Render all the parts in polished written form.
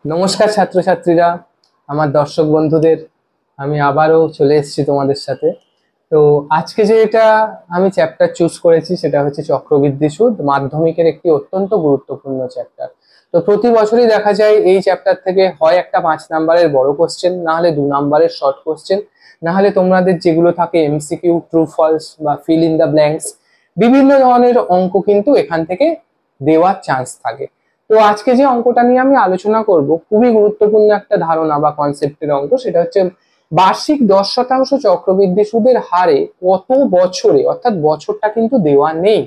নমস্কার ছাত্রছাত্রীরা, আমার দর্শক বন্ধুদের আমি আবারও চলে এসেছি তোমাদের সাথে। তো আজকে যেটা আমি চ্যাপ্টার চুজ করেছি সেটা হচ্ছে চক্রবৃদ্ধি সুদ, মাধ্যমিকের একটি অত্যন্ত গুরুত্বপূর্ণ চ্যাপ্টার। তো প্রতি বছরই দেখা যায় এই চ্যাপ্টার থেকে হয় একটা 5 নাম্বারের বড় কোশ্চেন, না হলে 2 নাম্বারের শর্ট কোশ্চেন, না হলে তোমাদের যেগুলো থাকে এমসিকিউ, ট্রু ফলস বা ফিল ইন দ্য ব্ল্যাঙ্কস, বিভিন্ন ধরনের অঙ্ক কিন্তু এখান থেকে দেওয়ার চান্স থাকে। তো আজকে যে অঙ্কটা নিয়ে আমি আলোচনা করব খুবই গুরুত্বপূর্ণ একটা ধারণা বা কনসেপ্টের অঙ্ক। সেটা হচ্ছে বার্ষিক 10% চক্রবৃদ্ধি সুদের হারে কত বছরে, অর্থাৎ বছরটা কিন্তু দেওয়া নেই,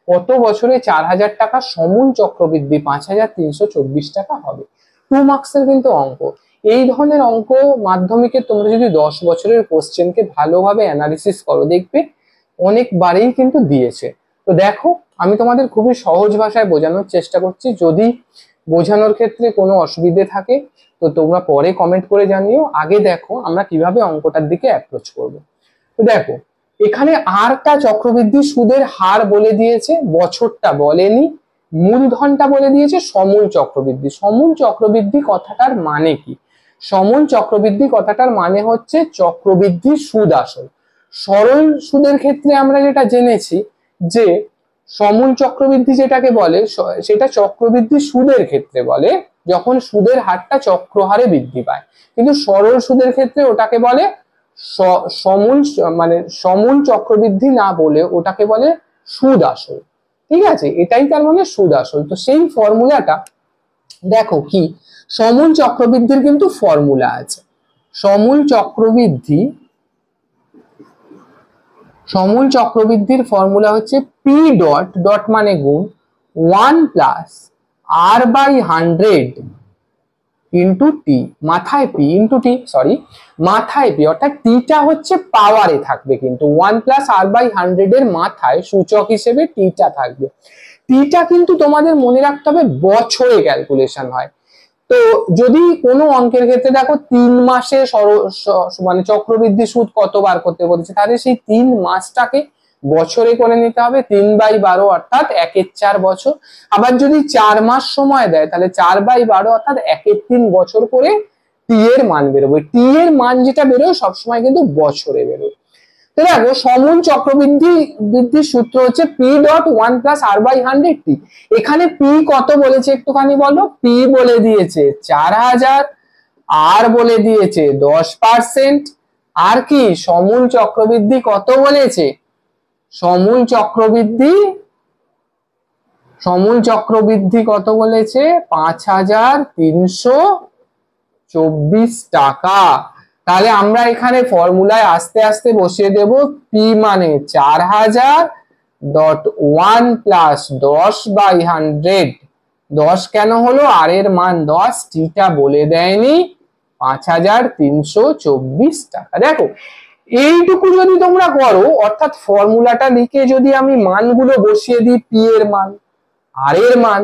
কত বছরে 4,000 টাকা সমূল চক্রবৃদ্ধি 5,324 টাকা হবে। 2 মার্কসের কিন্তু অঙ্ক। এই ধরনের অঙ্ক মাধ্যমিকে তোমরা যদি 10 বছরের কোশ্চেনকে ভালোভাবে অ্যানালিসিস করো, দেখবে অনেকবারেই কিন্তু দিয়েছে। তো দেখো, আমি তোমাদের খুবই সহজ ভাষায় বোঝানোর চেষ্টা করছি। যদি বোঝানোর ক্ষেত্রে কোনো অসুবিধে থাকে তো তোমরা পরে কমেন্ট করে জানিও। আগে দেখো আমরা কিভাবে অঙ্কটার দিকে অ্যাপ্রোচ করব। তো দেখো, এখানে আরটা চক্রবৃদ্ধি সুদের হার বলে দিয়েছে, বছরটা বলেনি, মূলধনটা বলে দিয়েছে সমূল চক্রবৃদ্ধি। সমূল চক্রবৃদ্ধি কথাটার মানে কি? সমূল চক্রবৃদ্ধি কথাটার মানে হচ্ছে চক্রবৃদ্ধি সুদ আসল। সরল সুদের ক্ষেত্রে আমরা যেটা জেনেছি যে সমূল চক্রবৃদ্ধি যেটাকে বলে সেটা চক্রবৃদ্ধি সুদের ক্ষেত্রে বলে যখন সুদের হারটা চক্রহারে বৃদ্ধি পায়, কিন্তু সরল সুদের ক্ষেত্রে ওটাকে বলে সমূল, মানে সমূল চক্রবৃদ্ধি না বলে ওটাকে বলে সুদ আসল। ঠিক আছে, এটাই তার মানে সুদ আসল। তো সেই ফর্মুলাটা দেখো কি, সমূল চক্রবৃদ্ধির কিন্তু ফর্মুলা আছে। সমূল চক্রবৃদ্ধি, সমূল চক্রবৃদ্ধির ফর্মুলা হচ্ছে পি ডট ডট মানে গুণ 1+r/100 ইন্টু টি, মাথায় পি ইন্টু টি, সরি মাথায় পি, অর্থাৎ টিটা হচ্ছে পাওয়ারে থাকবে, কিন্তু 1+r/100 এর মাথায় সূচক হিসেবে টিটা থাকবে। টিটা কিন্তু তোমাদের মনে রাখতে হবে বছরে ক্যালকুলেশন হয়। তো যদি কোনো অঙ্কের ক্ষেত্রে দেখো 3 মাসে মানে চক্রবৃদ্ধি সুদ কতবার করতে বলেছে, তাহলে সেই 3 মাসটাকে বছরে করে নিতে হবে, 3/12 অর্থাৎ 1/4 বছর। আবার যদি 4 মাস সময় দেয় তাহলে 4/12 অর্থাৎ 1/3 বছর করে টি এর মান বেরোবে। টি এর মান যেটা বেরোয় সবসময় কিন্তু বছরে বেরোয়। তো দেখো, সমূল চক্রবৃদ্ধি বৃদ্ধির সূত্র হচ্ছে পি ডট 1+r/100 টি। এখানে পি কত বলেছে একটুখানি বলো। পি বলে দিয়েছে 4,000, আর বলে দিয়েছে 10%, আর কি সমূল চক্রবৃদ্ধি কত বলেছে? সমূল চক্রবৃদ্ধি, সমূল চক্রবৃদ্ধি কত বলেছে? 5,324 টাকা। তাহলে আমরা এখানে ফর্মুলায় আস্তে আস্তে বসিয়ে দেব। পি মানে 4,000 ডট 1+10/100। 10 কেন হলো? আর এর মান 10, টিটা বলে দেয়নি, 5,324 টাকা। দেখো, এইটুকু যদি তোমরা করো, অর্থাৎ ফর্মুলাটা লিখে যদি আমি মানগুলো বসিয়ে দিই, পি এর মান, আর এর মান,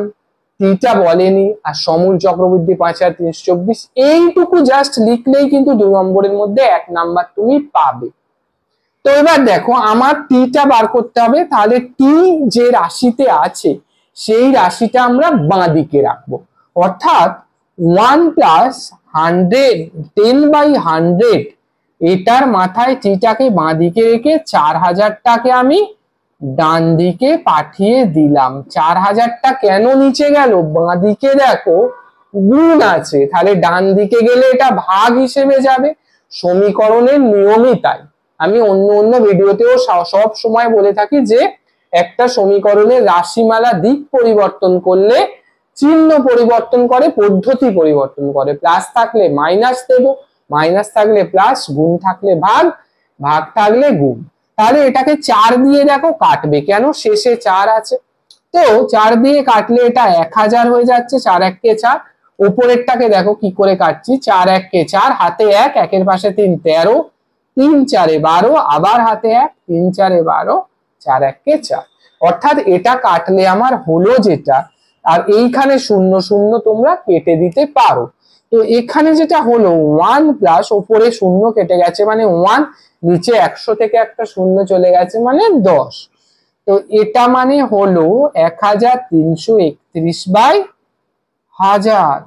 টিটা বলেনি, আর সমূল চক্রবৃদ্ধি 5,324, এইটুকু জাস্ট লিখলেই কিন্তু 2 নম্বরের মধ্যে 1 নাম্বার তুমি পাবে। তো এবার দেখো, আমার টিটা বার করতে হবে। তাহলে টি যে রাশিতে আছে সেই রাশিটা আমরা বাঁ দিকে রাখবো, অর্থাৎ 1+100, 10/100, এটার মাথায় টিটাকে বাঁ দিকে রেখে 4,000টাকে আমি ডান দিকে পাঠিয়ে দিলাম। 4,000টা কেন নিচে গেল? বাঁ দিকে দেখো গুণ আছে, তাহলে ডান দিকে গেলে এটা ভাগ হিসেবে যাবে। সমীকরণের নিয়মই তাই। আমি অন্য অন্য ভিডিওতেও সব সময় বলে থাকি যে একটা সমীকরণের রাশিমালা দিক পরিবর্তন করলে চিহ্ন পরিবর্তন করে, পদ্ধতি পরিবর্তন করে। প্লাস থাকলে মাইনাস দেব, মাইনাস থাকলে প্লাস, গুণ থাকলে ভাগ, ভাগ থাকলে গুণ। তাহলে এটাকে 4 দিয়ে দেখো কাটবে, কেন? শেষে 4 আছে। তো 4 দিয়ে কাটলে এটা 1,000 হয়ে যাচ্ছে, 4 1 4। উপরেরটাকে দেখো কি করে কাটছি, 4 1 4, হাতে 1, 1 পাশে 3, 13, 3 4 12, আবার হাতে 1, 3 4 12, 4 1 4। অর্থাৎ এটা কাটলে আমার হলো যেটা, আর এইখানে 0 0 তোমরা কেটে দিতে পারো। তো এখানে যেটা হলো 1+, ওপরে 0 কেটে গেছে মানে 1, নিচে 100 থেকে একটা 0 চলে গেছে মানে 10। তো এটা মানে হলো 1,331/1000।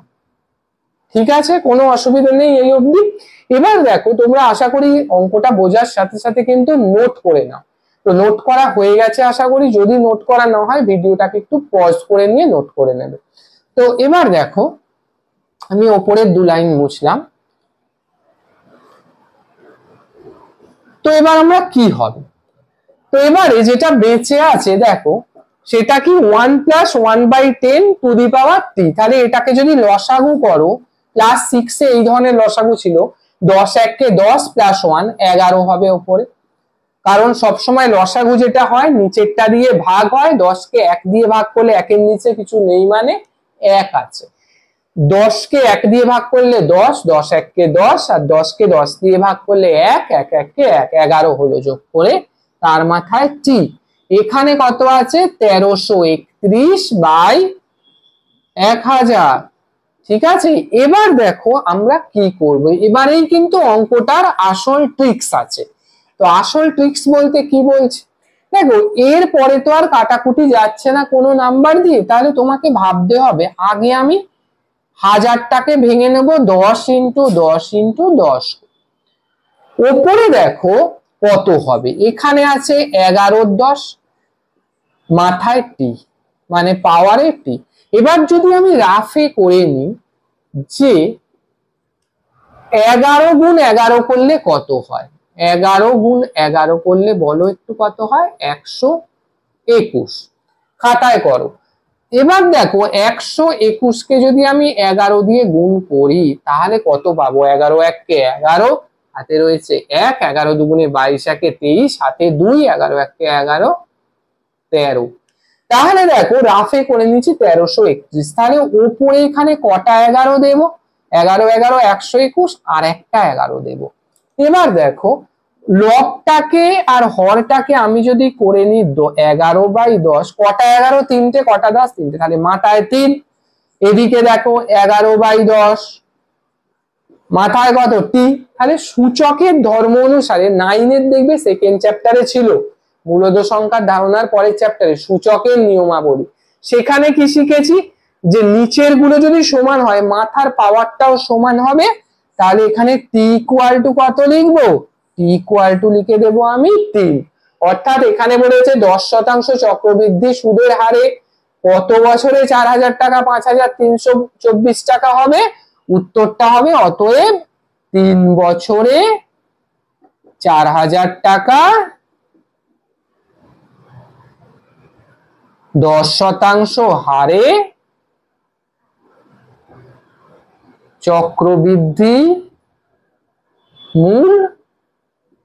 ঠিক আছে, কোনো অসুবিধা নেই এই অবধি। এবার দেখো তোমরা আশা করি অঙ্কটা বোঝার সাথে সাথে কিন্তু নোট করে নাও। তো নোট করা হয়ে গেছে আশা করি, যদি নোট করা না হয় ভিডিওটাকে একটু পজ করে নিয়ে নোট করে নেবে। তো এবার দেখো আমি ওপরের 2 লাইন মুছলাম। তো এবার আমরা কি হবে, তো এবারে যেটা বেঁচে আছে দেখো সেটা কি 1 + 1/10 টু দি পাওয়ার 3। তাহলে এটাকে যদি লসাগু করো, ক্লাস 6 এ এই ধরনের লসাগু ছিল, 10 1 10 + 1 11 হবে ওপরে। কারণ সবসময় লসাগু যেটা হয় নিচেরটা দিয়ে ভাগ হয়, 10 কে 1 দিয়ে ভাগ করলে 1 এর নিচে কিছু নেই মানে 1 আছে। 10 কে 1 দিয়ে ভাগ করলে 10, 10 1 কে 10, আর 10 কে 10 দিয়ে ভাগ করলে 1, 1 1 কে 1, 11 হলো যোগ করে তার মাথায় টি। এখানে কত আছে 1331/1000। ঠিক আছে, এবার দেখো আমরা কি করব, এবারেই কিন্তু অঙ্কটার আসল ট্রিক্স আছে। তো আসল ট্রিক্স বলতে কি বলছে দেখো, এর পরে তো আর কাটাকুটি যাচ্ছে না কোনো নাম্বার দিয়ে, তাহলে তোমাকে ভাবতে হবে আগে আমি 1000টাকে ভেঙে নেব 10 × 10 × 10। ওপরে দেখো কত হবে, এখানে আছে 11 10, মাথায় টি মানে পাওয়ারে টি। এবার যদি আমি রাফে করে নিই যে 11 × 11 করলে কত হয়, 11 × 11 করলে বলো একটু কত হয়, 121। খাতায় করো। এবার দেখো 121 কে যদি আমি 11 দিয়ে গুণ করি তাহলে কত পাবো, 11 1 কে 11, হাতে রয়েছে 1, 11 2 × 22, 1 × 23, হাতে 2, 11 1 কে 11 13। তাহলে দেখো রাফে করে নিচ্ছি 1331। তাহলে উপরে এখানে কটা 11 দেবো, 11 11 121 আর একটা 11 দেবো। এবার দেখো লবটাকে আর হরটাকে আমি যদি করে নিই 11/10, কটা 11 তিনটে, কটা 10 তিনটে, তাহলে মাথায় 3। এদিকে দেখো 11/10 মাথায় কত টি। তাহলে সূচকের ধর্ম অনুসারে 9 দেখবে সেকেন্ড চ্যাপ্টারে ছিল মূলদ সংখ্যার ধারণার পরের চ্যাপ্টারে সূচকের নিয়মাবলী, সেখানে কি শিখেছি যে নিচের গুলো যদি সমান হয় মাথার পাওয়ারটাও সমান হবে। তাহলে এখানে টি ইকুয়াল টু কত লিখবো, টি ইকুয়াল টু লিখে দেবো আমি 3। অর্থাৎ এখানে বলেছে 10% চক্রবৃদ্ধি সুদের হারে কত বছরে 4000 টাকা 5324 টাকা হবে, উত্তরটা হবে অতএব 3 বছরে 4000 টাকা 10% হারে চক্রবৃদ্ধি মূল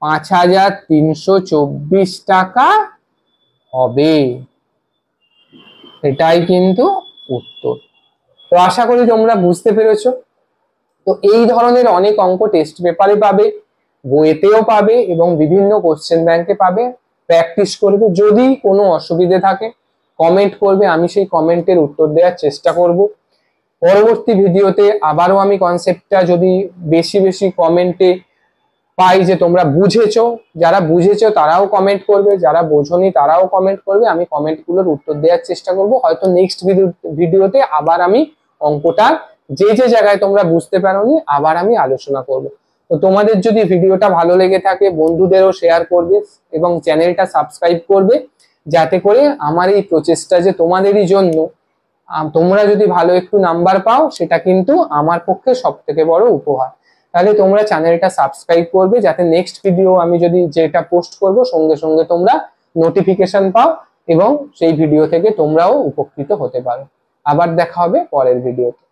5324 টাকা হবে। এটাই কিন্তু উত্তর। তো আশা করি তোমরা বুঝতে পেরেছো। তো এই ধরনের অনেক অঙ্ক টেস্ট পেপারে পাবে, বইতেও পাবে এবং বিভিন্ন কোশ্চেন ব্যাংকে পাবে। প্র্যাকটিস করবে, যদি কোনো অসুবিধে থাকে কমেন্ট করবে, আমি সেই কমেন্টের উত্তর দেওয়ার চেষ্টা করব। পরবর্তী ভিডিওতে আবারও আমি কনসেপ্টটা যদি বেশি বেশি কমেন্টে পাই যে তোমরা বুঝেছো, যারা বুঝেছো তারাও কমেন্ট করবে, যারা বোঝোনি তারাও কমেন্ট করবে, আমি কমেন্টগুলোর উত্তর দেওয়ার চেষ্টা করব। হয়তো নেক্সট ভিডিওতে আবার আমি অঙ্কটা যে যে জায়গায় তোমরা বুঝতে পারোনি আবার আমি আলোচনা করব। তো তোমাদের যদি ভিডিওটা ভালো লেগে থাকে বন্ধুদেরও শেয়ার করবে এবং চ্যানেলটা সাবস্ক্রাইব করবে, যাতে করে আমার এই প্রচেষ্টা যে তোমাদেরই জন্য তোমরা যদি ভালো একটু নাম্বার পাও সেটা কিন্তু আমার পক্ষে সব থেকে বড় উপহার। তাহলে তোমরা চ্যানেলটা সাবস্ক্রাইব করবে যাতে নেক্সট ভিডিও আমি যদি যেটা পোস্ট করব সঙ্গে সঙ্গে তোমরা নোটিফিকেশন পাও এবং সেই ভিডিও থেকে তোমরাও উপকৃত হতে পারো। আবার দেখা হবে পরের ভিডিওতে।